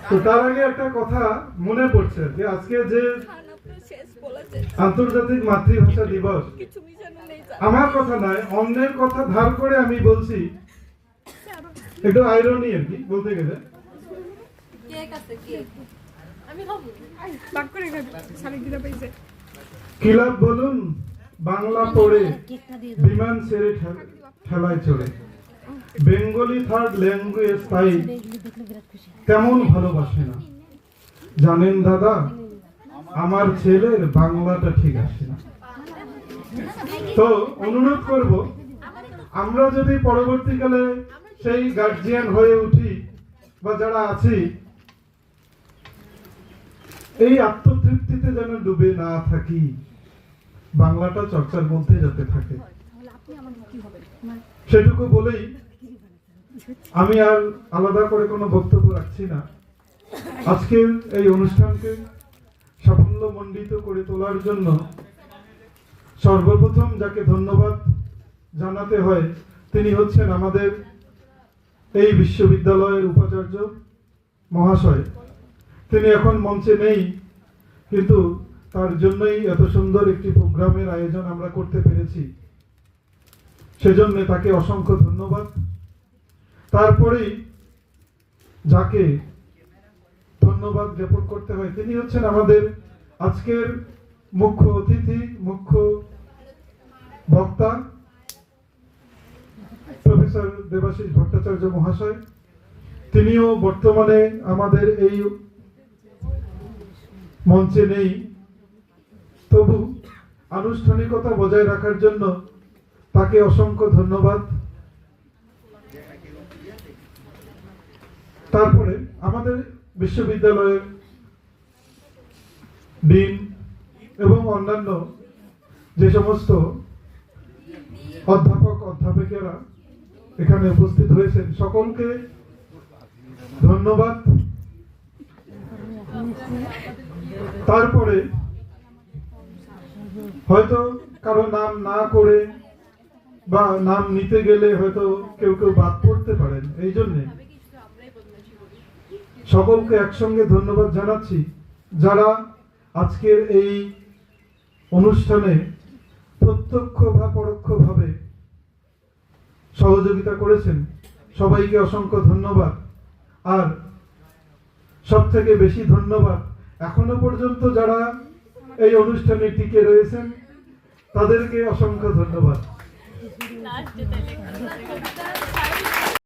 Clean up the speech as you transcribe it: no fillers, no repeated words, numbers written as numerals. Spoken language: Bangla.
তো তার আগে একটা কথা মনে পড়ছে যে আজকে যে আন্তর্জাতিক মাতৃভাষা দিবস, আমার কথা নয়, অন্যের কথা ধার করে আমি বলছি, একটু আইরনি আর কি বলতে গেলে। কিলাব বলুন বাংলা পড়ে বিমান ছেড়ে ঠেলায় চড়ে, বেঙ্গলি থার্ড ল্যাঙ্গুয়েজ তাই তেমন ভালোবাসে না। জানেন দাদা, আমার ছেলের বাংলাটা ঠিক আসে না। তো অনুরোধ করব, আমরা যদি পরবর্তীকালে সেই গার্জিয়ান হয়ে উঠি বা যারা আছি, এই আত্মতৃপ্তিতে যেন ডুবে না থাকি, বাংলাটা চর্চার মধ্যে যাতে থাকে, সেটুকু বলেই আমি আর আলাদা করে কোনো বক্তব্য রাখছি না। আজকের এই অনুষ্ঠানকে সাফল্যমণ্ডিত করে তোলার জন্য সর্বপ্রথম যাকে ধন্যবাদ জানাতে হয় তিনি হচ্ছেন আমাদের এই বিশ্ববিদ্যালয়ের উপাচার্য মহাশয়। তিনি এখন মঞ্চে নেই, কিন্তু তার জন্যই এত সুন্দর একটি প্রোগ্রামের আয়োজন আমরা করতে পেরেছি, সেজন্য তাকে অসংখ্য ধন্যবাদ। তারপরেই যাকে ধন্যবাদ জ্ঞাপন করতে হয় তিনি হচ্ছেন আমাদের আজকের মুখ্য অতিথি, মুখ্য বক্তা প্রফেসর দেবাশিস ভট্টাচার্য মহাশয়। তিনিও বর্তমানে আমাদের এই মঞ্চে নেই, তবু আনুষ্ঠানিকতা বজায় রাখার জন্য তাকে অসংখ্য ধন্যবাদ। তারপরে আমাদের বিশ্ববিদ্যালয়ের ডিন এবং অন্যান্য যে সমস্ত অধ্যাপক অধ্যাপিকারা এখানে উপস্থিত হয়েছেন, সকলকে ধন্যবাদ। তারপরে হয়তো কারো নাম না করে বা নাম নিতে গেলে হয়তো কেউ কেউ বাদ পড়তে পারেন, এই জন্যে সকলকে একসঙ্গে ধন্যবাদ জানাচ্ছি যারা আজকের এই অনুষ্ঠানে প্রত্যক্ষ বা পরোক্ষভাবে সহযোগিতা করেছেন। সবাইকে অসংখ্য ধন্যবাদ। আর সব থেকে বেশি ধন্যবাদ এখনো পর্যন্ত যারা এই অনুষ্ঠানে টিকে রয়েছেন, তাদেরকে অসংখ্য ধন্যবাদ।